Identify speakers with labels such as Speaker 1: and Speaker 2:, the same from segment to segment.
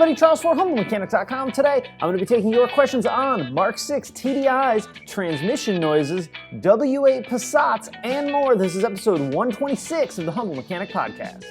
Speaker 1: everybody, Charles for HumbleMechanics.com. Today, I'm going to be taking your questions on Mark 6 TDIs, transmission noises, W8 Passats, and more. This is episode 126 of the Humble Mechanic Podcast.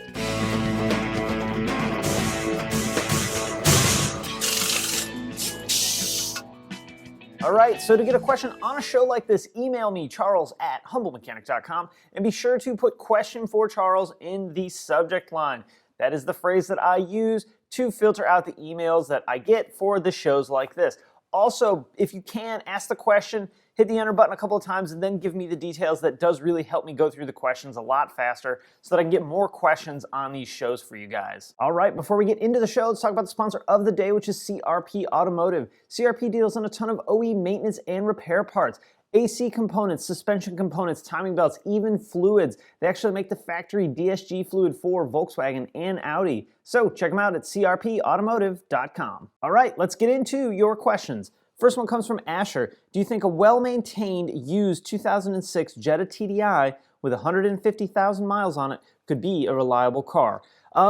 Speaker 1: All right, so to get a question on a show like this, email me, charles@humblemechanic.com, and be sure to put question for Charles in the subject line. That is the phrase that I use to filter out the emails that I get for the shows like this. Also, if you can, ask the question, hit the enter button a couple of times, and then give me the details. That does really help me go through the questions a lot faster so that I can get more questions on these shows for you guys. All right, before we get into the show, let's talk about the sponsor of the day, which is CRP Automotive. CRP deals in a ton of OE maintenance and repair parts. AC components, suspension components, timing belts, even fluids. They actually make the factory DSG fluid for Volkswagen and Audi. So check them out at crpautomotive.com. All right, let's get into your questions. First one comes from Asher. Do you think a well-maintained used 2006 Jetta TDI with 150,000 miles on it could be a reliable car?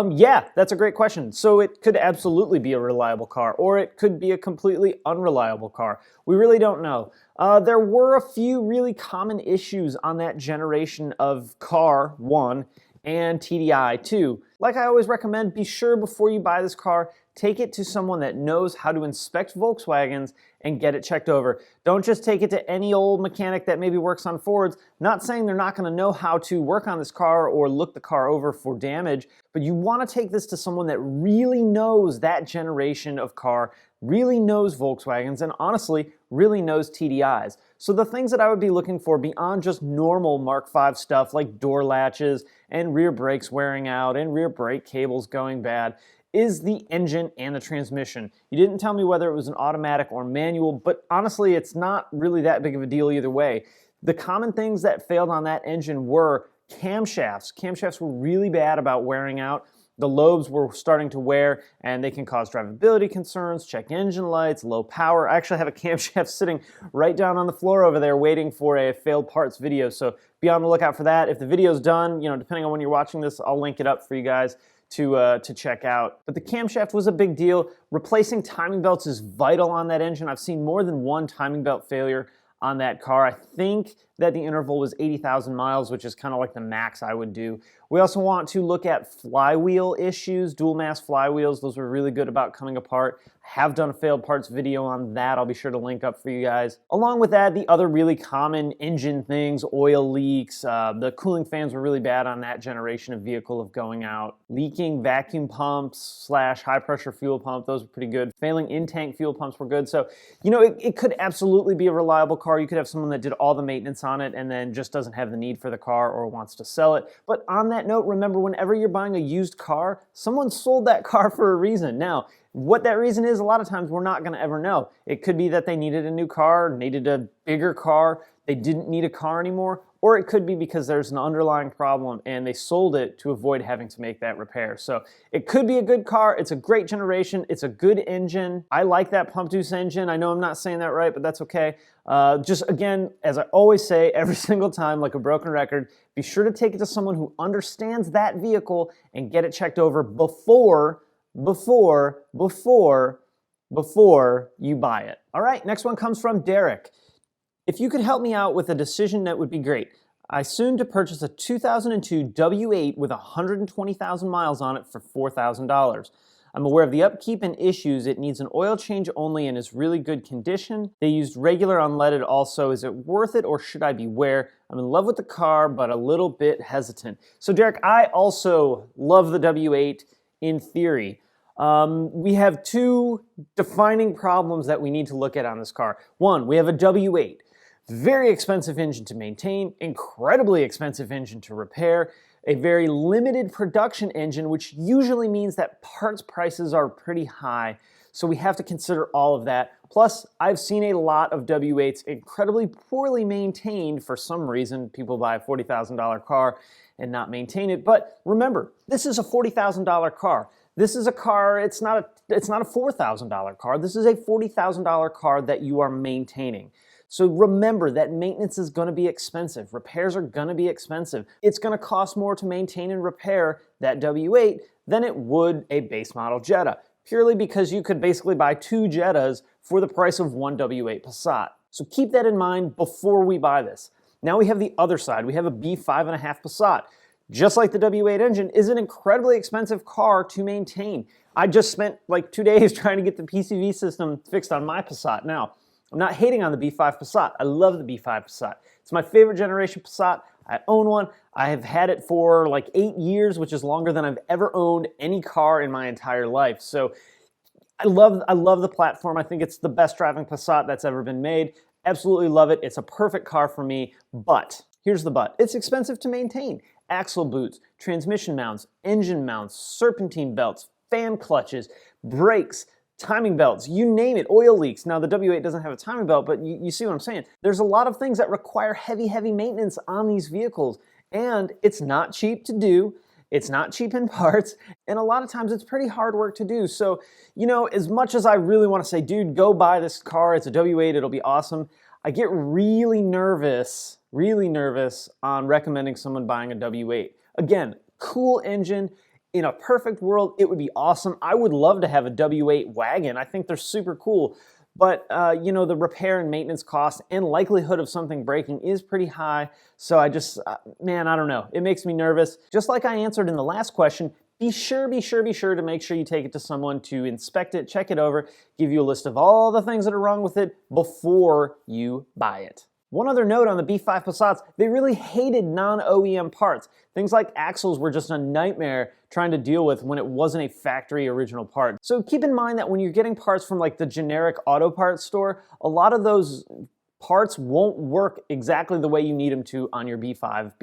Speaker 1: Yeah, that's a great question. So it could absolutely be a reliable car, or it could be a completely unreliable car. We really don't know. There were a few really common issues on that generation of car, 1, and TDI, 2. Like I always recommend, be sure before you buy this car, take it to someone that knows how to inspect Volkswagens and get it checked over. Don't just take it to any old mechanic that maybe works on Fords. Not saying they're not going to know how to work on this car or look the car over for damage, but you want to take this to someone that really knows that generation of car, really knows Volkswagens, and honestly, really knows TDIs. So the things that I would be looking for beyond just normal Mark 5 stuff like door latches and rear brakes wearing out and rear brake cables going bad is the engine and the transmission. You didn't tell me whether it was an automatic or manual, but honestly, it's not really that big of a deal either way. The common things that failed on that engine were camshafts. Camshafts were really bad about wearing out. The lobes were starting to wear, and they can cause drivability concerns, check engine lights, low power. I actually have a camshaft sitting right down on the floor over there waiting for a failed parts video, so be on the lookout for that. If the video's done, depending on when you're watching this, I'll link it up for you guys to check out. But the camshaft was a big deal. Replacing timing belts is vital on that engine. I've seen more than one timing belt failure on that car. I think that the interval was 80,000 miles, which is kind of like the max I would do. We also want to look at flywheel issues, dual mass flywheels. Those were really good about coming apart. I have done a failed parts video on that. I'll be sure to link up for you guys. Along with that, the other really common engine things, oil leaks, the cooling fans were really bad on that generation of vehicle of going out. Leaking vacuum pumps / high pressure fuel pump, those were pretty good. Failing in-tank fuel pumps were good. So, it could absolutely be a reliable car. You could have someone that did all the maintenance on it and then just doesn't have the need for the car or wants to sell it. But on that note, remember, whenever you're buying a used car, someone sold that car for a reason. Now, what that reason is, a lot of times we're not going to ever know. It could be that they needed a new car, needed a bigger car, they didn't need a car anymore, or it could be because there's an underlying problem and they sold it to avoid having to make that repair. So it could be a good car. It's a great generation. It's a good engine. I like that pump deuce engine. I know I'm not saying that right, but that's okay. Just again, as I always say every single time, like a broken record, be sure to take it to someone who understands that vehicle and get it checked over before you buy it. All right, next one comes from Derek. If you could help me out with a decision, that would be great. I soon to purchase a 2002 W8 with 120,000 miles on it for $4,000. I'm aware of the upkeep and issues. It needs an oil change only and is really good condition. They used regular unleaded also. Is it worth it or should I beware? I'm in love with the car, but a little bit hesitant. So Derek, I also love the W8 in theory. We have two defining problems that we need to look at on this car. One, we have a W8. Very expensive engine to maintain, incredibly expensive engine to repair, a very limited production engine, which usually means that parts prices are pretty high. So we have to consider all of that. Plus, I've seen a lot of W8s incredibly poorly maintained. For some reason, people buy a $40,000 car and not maintain it. But remember, this is a $40,000 car. This is a car, it's not a $4,000 car. This is a $40,000 car that you are maintaining. So remember that maintenance is going to be expensive. Repairs are going to be expensive. It's going to cost more to maintain and repair that W8 than it would a base model Jetta. purely because you could basically buy 2 Jettas for the price of one W8 Passat. So keep that in mind before we buy this. Now we have the other side. We have a B5.5 Passat. Just like the W8 engine, is an incredibly expensive car to maintain. I just spent like 2 days trying to get the PCV system fixed on my Passat. Now, I'm not hating on the B5 Passat. I love the B5 Passat. It's my favorite generation Passat. I own one. I have had it for like 8 years, which is longer than I've ever owned any car in my entire life. So I love the platform. I think it's the best driving Passat that's ever been made. Absolutely love it. It's a perfect car for me, but here's the but. It's expensive to maintain. Axle boots, transmission mounts, engine mounts, serpentine belts, fan clutches, brakes, timing belts, you name it, oil leaks. Now the W8 doesn't have a timing belt, but you see what I'm saying. There's a lot of things that require heavy maintenance on these vehicles, and it's not cheap to do. It's not cheap in parts, and a lot of times it's pretty hard work to do. So, you know, as much as I really want to say, dude, go buy this car, it's a W8, it'll be awesome, I get really nervous on recommending someone buying a W8. Again, cool engine. In a perfect world, it would be awesome. I would love to have a W8 wagon. I think they're super cool. But, you know, the repair and maintenance cost and likelihood of something breaking is pretty high. So I just, man, I don't know. It makes me nervous. Just like I answered in the last question, be sure to make sure you take it to someone to inspect it, check it over, give you a list of all the things that are wrong with it before you buy it. One other note on the B5 Passats, they really hated non-OEM parts. Things like axles were just a nightmare trying to deal with when it wasn't a factory original part. So keep in mind that when you're getting parts from like the generic auto parts store, a lot of those parts won't work exactly the way you need them to on your B5.5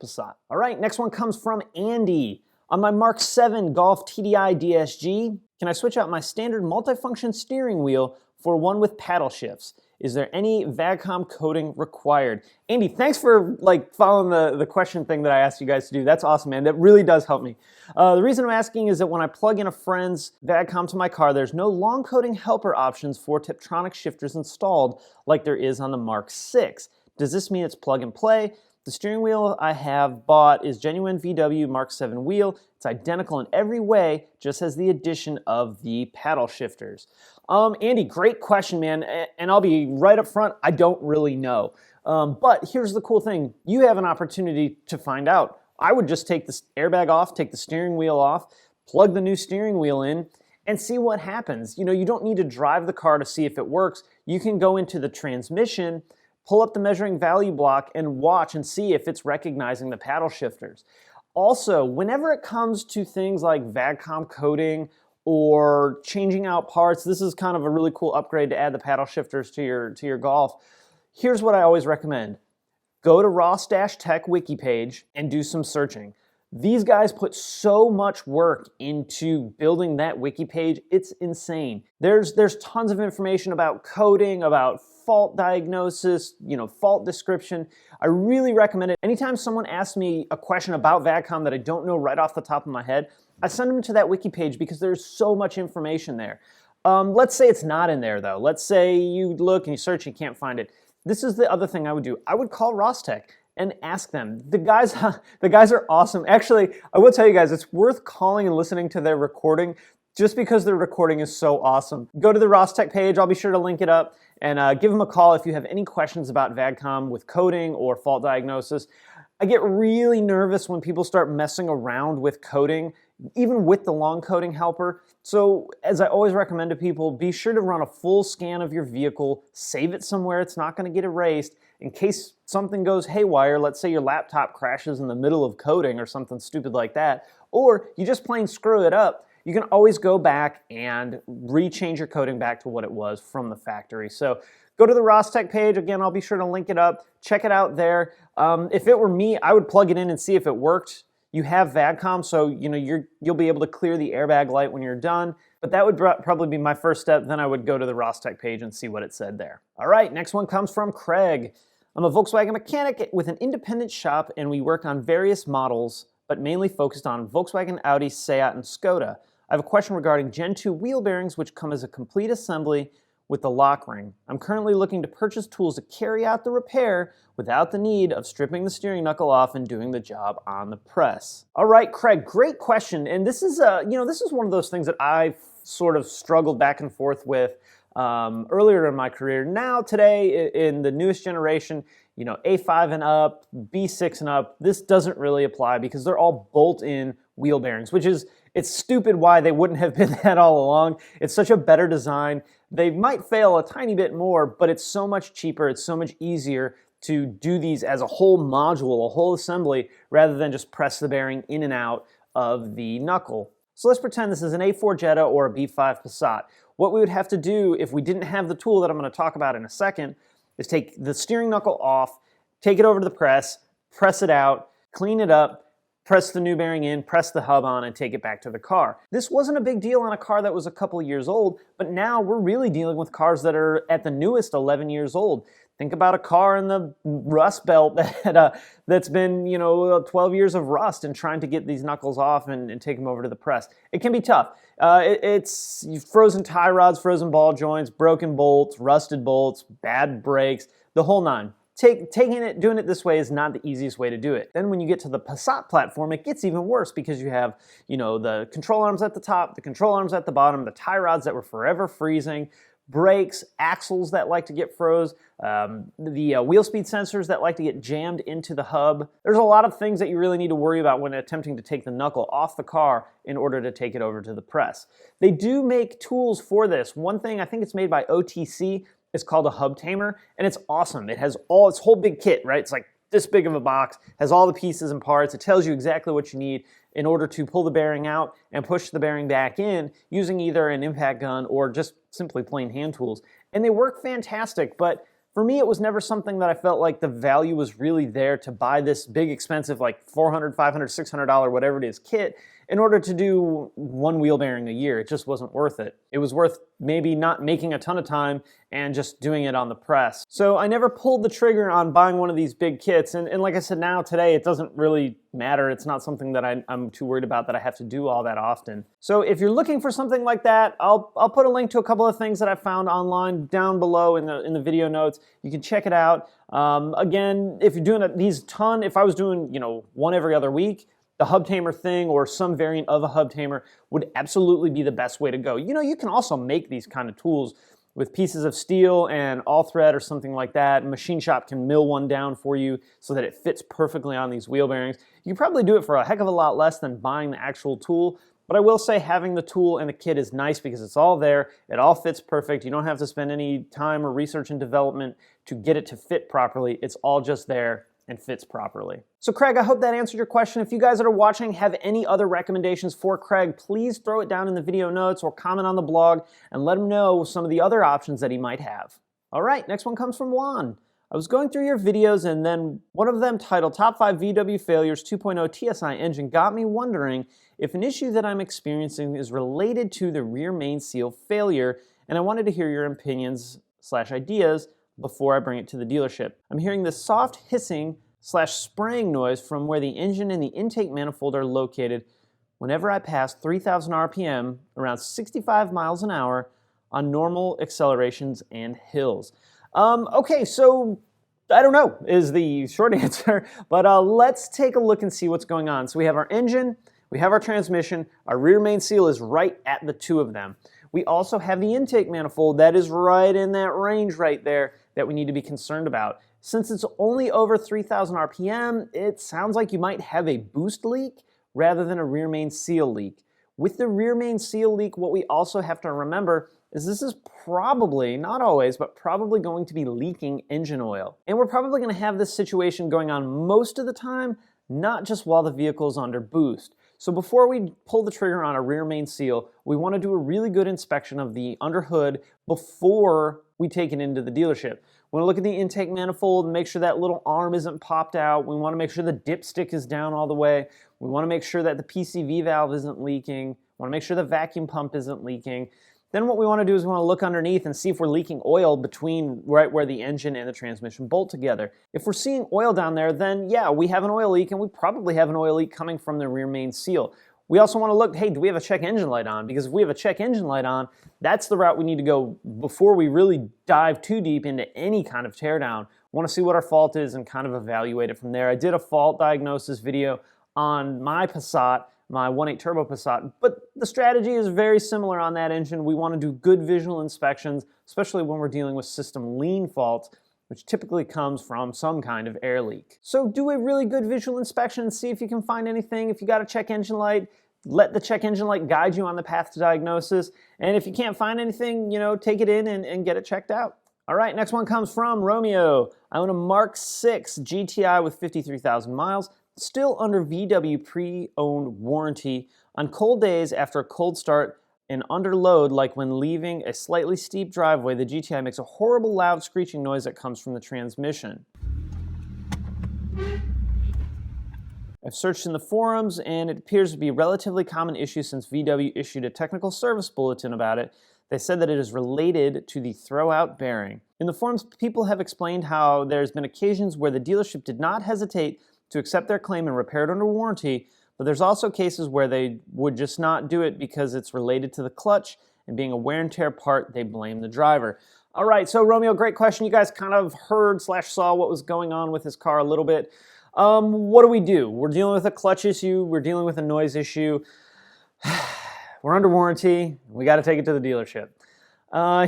Speaker 1: Passat. All right, next one comes from Andy. On my Mark 7 Golf TDI DSG, can I switch out my standard multifunction steering wheel for one with paddle shifts? Is there any VAGCOM coding required? Andy, thanks for like following the question thing that I asked you guys to do. That's awesome, man. That really does help me. The reason I'm asking is that when I plug in a friend's VAGCOM to my car, there's no long coding helper options for Tiptronic shifters installed like there is on the Mark 6. Does this mean it's plug and play? The steering wheel I have bought is genuine VW Mark 7 wheel. It's identical in every way, just has the addition of the paddle shifters. Andy, great question, man. And I'll be right up front, I don't really know. But here's the cool thing. You have an opportunity to find out. I would just take the airbag off, take the steering wheel off, plug the new steering wheel in, and see what happens. You know, you don't need to drive the car to see if it works. You can go into the transmission, pull up the measuring value block, and watch and see if it's recognizing the paddle shifters. Also, whenever it comes to things like VAGCOM coding or changing out parts, this is kind of a really cool upgrade to add the paddle shifters to your Golf. Here's what I always recommend. Go to Ross-Tech Wiki page and do some searching. These guys put so much work into building that Wiki page, it's insane. There's tons of information about coding, about fault diagnosis, fault description. I really recommend it. Anytime someone asks me a question about VAGCOM that I don't know right off the top of my head, I send them to that Wiki page because there's so much information there. Let's say it's not in there though. Let's say you look and you search and you can't find it. This is the other thing I would do. I would call Ross-Tech and ask them. The guys are awesome. Actually, I will tell you guys, it's worth calling and listening to their recording just because their recording is so awesome. Go to the Ross-Tech page. I'll be sure to link it up, and give them a call if you have any questions about VAGCOM with coding or fault diagnosis. I get really nervous when people start messing around with coding, even with the long coding helper. So as I always recommend to people, be sure to run a full scan of your vehicle, save it somewhere it's not going to get erased, in case something goes haywire. Let's say your laptop crashes in the middle of coding or something stupid like that, or you just plain screw it up. You can always go back and rechange your coding back to what it was from the factory. So go to the Ross-Tech page. Again, I'll be sure to link it up. Check it out there. If it were me, I would plug it in and see if it worked. You have VAGCOM, so you'll be able to clear the airbag light when you're done. But that would probably be my first step. Then I would go to the Ross-Tech page and see what it said there. All right, next one comes from Craig. I'm a Volkswagen mechanic with an independent shop, and we work on various models, but mainly focused on Volkswagen, Audi, Seat, and Skoda. I have a question regarding Gen 2 wheel bearings, which come as a complete assembly with the lock ring. I'm currently looking to purchase tools to carry out the repair without the need of stripping the steering knuckle off and doing the job on the press. All right, Craig, great question. And this is, this is one of those things that I've sort of struggled back and forth with earlier in my career. Now, today, in the newest generation, A5 and up, B6 and up, this doesn't really apply because they're all bolt-in wheel bearings, which is, it's stupid why they wouldn't have been that all along. It's such a better design. They might fail a tiny bit more, but it's so much cheaper, it's so much easier to do these as a whole module, a whole assembly, rather than just press the bearing in and out of the knuckle. So let's pretend this is an A4 Jetta or a B5 Passat. What we would have to do if we didn't have the tool that I'm going to talk about in a second is take the steering knuckle off, take it over to the press it out, clean it up, press the new bearing in, press the hub on, and take it back to the car. This wasn't a big deal on a car that was a couple of years old, but now we're really dealing with cars that are at the newest 11 years old. Think about a car in the rust belt that's been, 12 years of rust and trying to get these knuckles off and take them over to the press. It can be tough. It's frozen tie rods, frozen ball joints, broken bolts, rusted bolts, bad brakes, the whole nine. Doing it this way is not the easiest way to do it. Then when you get to the Passat platform, it gets even worse because you have, the control arms at the top, the control arms at the bottom, the tie rods that were forever freezing, brakes, axles that like to get froze, the wheel speed sensors that like to get jammed into the hub. There's a lot of things that you really need to worry about when attempting to take the knuckle off the car in order to take it over to the press. They do make tools for this. One thing, I think it's made by OTC, it's called a hub tamer, and it's awesome. It has its whole big kit, right? It's like this big of a box, has all the pieces and parts. It tells you exactly what you need in order to pull the bearing out and push the bearing back in using either an impact gun or just simply plain hand tools. And they work fantastic, but for me, it was never something that I felt like the value was really there to buy this big, expensive, like $400, $500, $600, whatever it is, kit in order to do one wheel bearing a year. It just wasn't worth it. It was worth maybe not making a ton of time and just doing it on the press. So I never pulled the trigger on buying one of these big kits. And like I said, now today, it doesn't really matter. It's not something that I'm too worried about that I have to do all that often. So if you're looking for something like that, I'll put a link to a couple of things that I found online down below in the video notes. You can check it out. Again, if you're doing if I was doing, one every other week, the hub tamer thing or some variant of a hub tamer would absolutely be the best way to go. You can also make these kind of tools with pieces of steel and all thread or something like that. Machine shop can mill one down for you so that it fits perfectly on these wheel bearings. You can probably do it for a heck of a lot less than buying the actual tool. But I will say having the tool and the kit is nice because it's all there. It all fits perfect. You don't have to spend any time or research and development to get it to fit properly. It's all just there and fits properly. So Craig, I hope that answered your question. If you guys that are watching have any other recommendations for Craig, please throw it down in the video notes or comment on the blog and let him know some of the other options that he might have. All right, next one comes from Juan. I was going through your videos and then one of them titled Top 5 VW Failures 2.0 TSI Engine got me wondering if an issue that I'm experiencing is related to the rear main seal failure, and I wanted to hear your opinions/ideas before I bring it to the dealership. I'm hearing this soft hissing/spraying noise from where the engine and the intake manifold are located whenever I pass 3,000 RPM, around 65 miles an hour, on normal accelerations and hills. Okay, so I don't know is the short answer, but let's take a look and see what's going on. So we have our engine, we have our transmission, our rear main seal is right at the two of them. We also have the intake manifold that is right in that range right there that we need to be concerned about. Since it's only over 3,000 RPM, it sounds like you might have a boost leak rather than a rear main seal leak. With the rear main seal leak, what we also have to remember is this is probably, not always, but probably going to be leaking engine oil. And we're probably going to have this situation going on most of the time, not just while the vehicle is under boost. So before we pull the trigger on a rear main seal, we want to do a really good inspection of the under hood before we take it into the dealership. We want to look at the intake manifold and make sure that little arm isn't popped out. We want to make sure the dipstick is down all the way. We want to make sure that the PCV valve isn't leaking. We want to make sure the vacuum pump isn't leaking. Then what we want to do is we want to look underneath and see if we're leaking oil between right where the engine and the transmission bolt together. If we're seeing oil down there, then yeah, we have an oil leak, and we probably have an oil leak coming from the rear main seal. We also want to look, hey, do we have a check engine light on? Because if we have a check engine light on, that's the route we need to go before we really dive too deep into any kind of teardown. Want to see what our fault is and kind of evaluate it from there. I did a fault diagnosis video on my Passat, my 1.8 turbo Passat, but the strategy is very similar on that engine. We want to do good visual inspections, especially when we're dealing with system lean faults, which typically comes from some kind of air leak. So do a really good visual inspection and see if you can find anything. If you got a check engine light, let the check engine light guide you on the path to diagnosis. And if you can't find anything, take it in and get it checked out. All right, next one comes from Romeo. I own a Mark 6 GTI with 53,000 miles, still under VW pre-owned warranty. On cold days after a cold start and under load, like when leaving a slightly steep driveway, the GTI makes a horrible loud screeching noise that comes from the transmission. I've searched in the forums and it appears to be a relatively common issue since VW issued a technical service bulletin about it. They said that it is related to the throwout bearing. In the forums, people have explained how there's been occasions where the dealership did not hesitate to accept their claim and repair it under warranty, but there's also cases where they would just not do it because it's related to the clutch, and being a wear and tear part, they blame the driver. All right, so Romeo, great question. You guys kind of heard / saw what was going on with his car a little bit. What do? We're dealing with a clutch issue. We're dealing with a noise issue. We're under warranty. We got to take it to the dealership.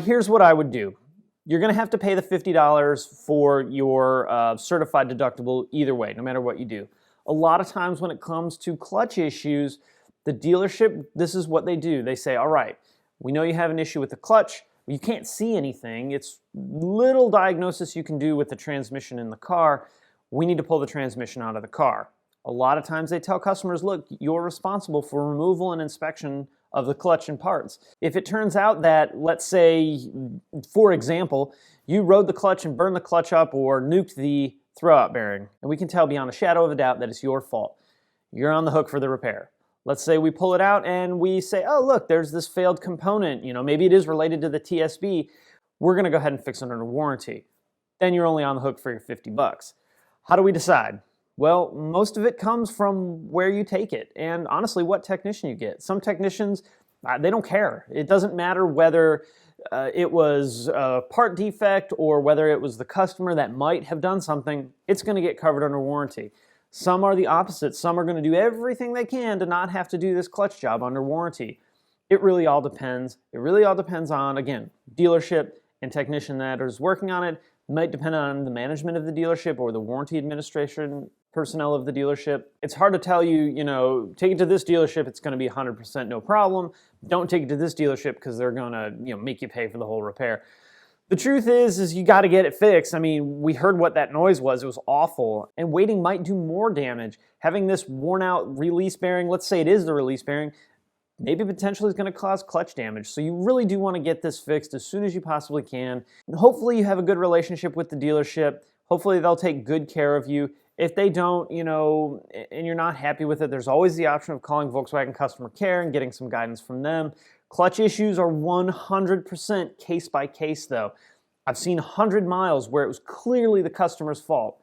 Speaker 1: Here's what I would do. You're going to have to pay the $50 for your certified deductible either way, no matter what you do. A lot of times when it comes to clutch issues, the dealership, this is what they do. They say, all right, we know you have an issue with the clutch. You can't see anything. It's little diagnosis you can do with the transmission in the car. We need to pull the transmission out of the car. A lot of times they tell customers, look, you're responsible for removal and inspection of the clutch and parts. If it turns out that, let's say, for example, you rode the clutch and burned the clutch up or nuked the throwout bearing, and we can tell beyond a shadow of a doubt that it's your fault, you're on the hook for the repair. Let's say we pull it out and we say, oh, look, there's this failed component. Maybe it is related to the TSB. We're going to go ahead and fix it under warranty. Then you're only on the hook for your $50. How do we decide? Well, most of it comes from where you take it and honestly what technician you get. Some technicians, they don't care. It doesn't matter whether it was a part defect or whether it was the customer that might have done something. It's going to get covered under warranty. Some are the opposite. Some are going to do everything they can to not have to do this clutch job under warranty. It really all depends. It really all depends on, again, dealership and technician that is working on it. It might depend on the management of the dealership or the warranty administration personnel of the dealership. It's hard to tell you, take it to this dealership, it's going to be 100% no problem. Don't take it to this dealership because they're going to, make you pay for the whole repair. The truth is you got to get it fixed. I mean, we heard what that noise was. It was awful. And waiting might do more damage. Having this worn out release bearing, let's say it is the release bearing, maybe potentially is going to cause clutch damage. So you really do want to get this fixed as soon as you possibly can. And hopefully you have a good relationship with the dealership. Hopefully they'll take good care of you. If they don't, and you're not happy with it, there's always the option of calling Volkswagen customer care and getting some guidance from them. Clutch issues are 100% case by case though. I've seen 100 miles where it was clearly the customer's fault.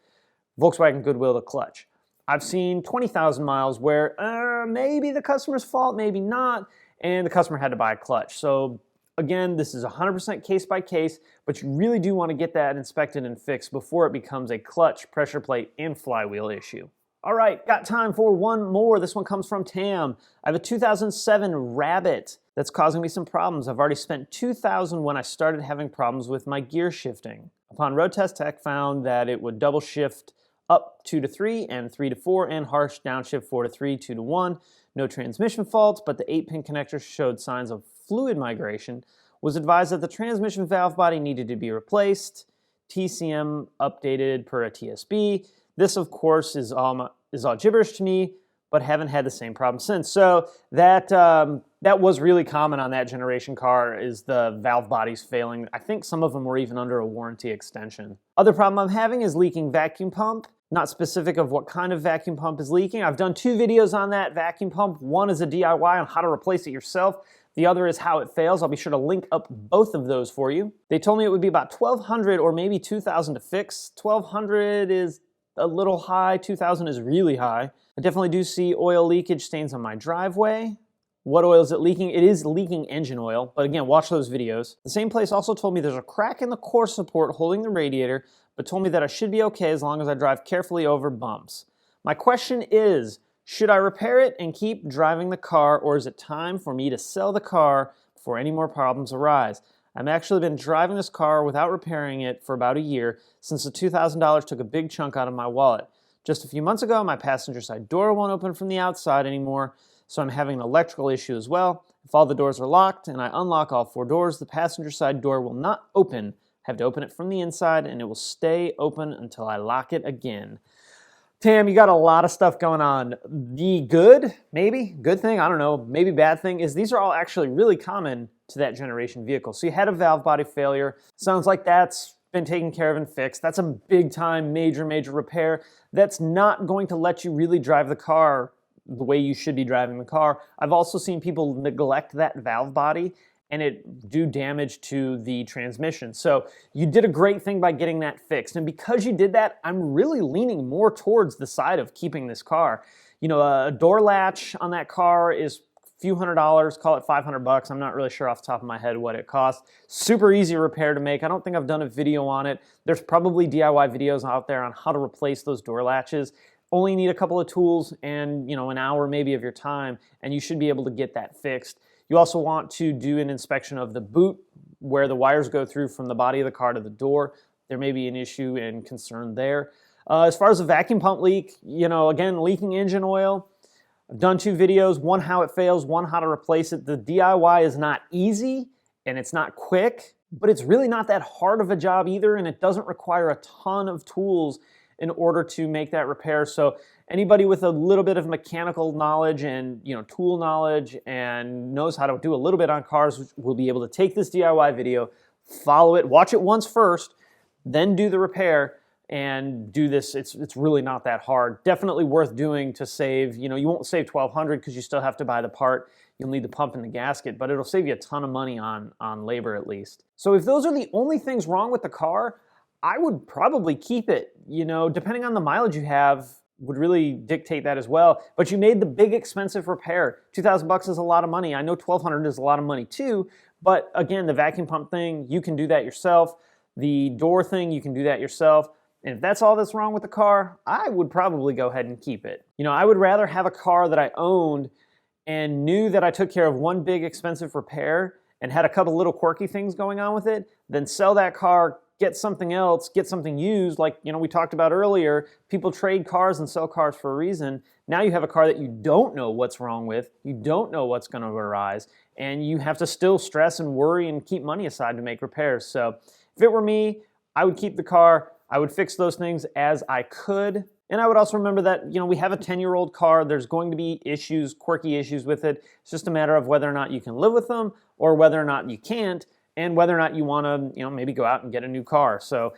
Speaker 1: Volkswagen Goodwill to clutch. I've seen 20,000 miles where maybe the customer's fault, maybe not, and the customer had to buy a clutch. So again, this is 100% case by case, but you really do want to get that inspected and fixed before it becomes a clutch, pressure plate, and flywheel issue. All right, got time for one more. This one comes from Tam. I have a 2007 Rabbit that's causing me some problems. I've already spent $2,000 when I started having problems with my gear shifting. Upon road test, tech found that it would double shift up 2 to 3 and 3 to 4 and harsh downshift 4 to 3, 2 to 1. No transmission faults, but the 8-pin connector showed signs of fluid migration. Was advised that the transmission valve body needed to be replaced. TCM updated per a TSB. This, of course, is all gibberish to me, but haven't had the same problem since. So that was really common on that generation car, is the valve bodies failing. I think some of them were even under a warranty extension. Other problem I'm having is leaking vacuum pump. Not specific of what kind of vacuum pump is leaking. I've done 2 videos on that vacuum pump. One is a DIY on how to replace it yourself. The other is how it fails. I'll be sure to link up both of those for you. They told me it would be about $1,200 or maybe $2,000 to fix. $1,200 is a little high. 2,000 is really high. I definitely do see oil leakage stains on my driveway. What oil is it leaking? It is leaking engine oil, but again, watch those videos. The same place also told me there's a crack in the core support holding the radiator, but told me that I should be okay as long as I drive carefully over bumps. My question is, should I repair it and keep driving the car, or is it time for me to sell the car before any more problems arise? I've actually been driving this car without repairing it for about a year since the $2,000 took a big chunk out of my wallet. Just a few months ago, my passenger side door won't open from the outside anymore, so I'm having an electrical issue as well. If all the doors are locked and I unlock all 4 doors, the passenger side door will not open. I have to open it from the inside and it will stay open until I lock it again. Tam, you got a lot of stuff going on. The good thing, I don't know, maybe bad thing is these are all actually really common to that generation vehicle. So you had a valve body failure. Sounds like that's been taken care of and fixed. That's a big time, major repair. That's not going to let you really drive the car the way you should be driving the car. I've also seen people neglect that valve body and it do damage to the transmission. So you did a great thing by getting that fixed. And because you did that, I'm really leaning more towards the side of keeping this car. You know, a door latch on that car is a few $100s, call it $500. I'm not really sure off the top of my head what it costs. Super easy repair to make. I don't think I've done a video on it. There's probably DIY videos out there on how to replace those door latches. Only need a couple of tools and, you know, an hour maybe of your time, and you should be able to get that fixed. You also want to do an inspection of the boot where the wires go through from the body of the car to the door. There may be an issue and concern there. As far as the vacuum pump leak, you know, again, leaking engine oil. I've done 2 videos, one how it fails, one how to replace it. The DIY is not easy and it's not quick, but it's really not that hard of a job either, and it doesn't require a ton of tools in order to make that repair. So anybody with a little bit of mechanical knowledge and, you know, tool knowledge and knows how to do a little bit on cars will be able to take this DIY video, follow it, watch it once first, then do the repair and do this. It's really not that hard. Definitely worth doing to save, you know, you won't save $1,200 because you still have to buy the part. You'll need the pump and the gasket, but it'll save you a ton of money on labor at least. So if those are the only things wrong with the car, I would probably keep it. You know, depending on the mileage you have would really dictate that as well. But you made the big expensive repair. $2,000 is a lot of money. I know $1,200 is a lot of money too, but again, the vacuum pump thing, you can do that yourself. The door thing, you can do that yourself. And if that's all that's wrong with the car, I would probably go ahead and keep it. You know, I would rather have a car that I owned and knew that I took care of one big expensive repair and had a couple little quirky things going on with it than sell that car, get something else, get something used. Like, you know, we talked about earlier, people trade cars and sell cars for a reason. Now you have a car that you don't know what's wrong with, you don't know what's going to arise, and you have to still stress and worry and keep money aside to make repairs. So if it were me, I would keep the car. I would fix those things as I could. And I would also remember that, you know, we have a 10-year-old car. There's going to be issues, quirky issues with it. It's just a matter of whether or not you can live with them or whether or not you can't, and whether or not you want to, you know, maybe go out and get a new car. So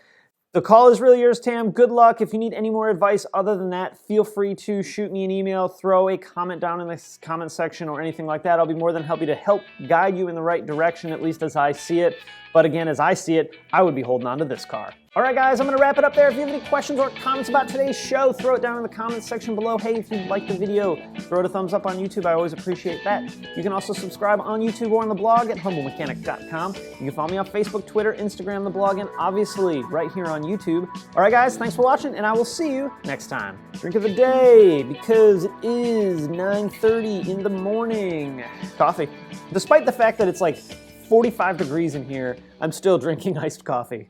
Speaker 1: the call is really yours, Tam. Good luck. If you need any more advice other than that, feel free to shoot me an email, throw a comment down in the comment section or anything like that. I'll be more than happy to help guide you in the right direction, at least as I see it. But again, as I see it, I would be holding on to this car. All right, guys, I'm going to wrap it up there. If you have any questions or comments about today's show, throw it down in the comments section below. Hey, if you like the video, throw it a thumbs up on YouTube. I always appreciate that. You can also subscribe on YouTube or on the blog at humblemechanic.com. You can follow me on Facebook, Twitter, Instagram, the blog, and obviously right here on YouTube. All right, guys, thanks for watching, and I will see you next time. Drink of the day, because it is 9:30 in the morning. Coffee. Despite the fact that it's like 45 degrees in here, I'm still drinking iced coffee.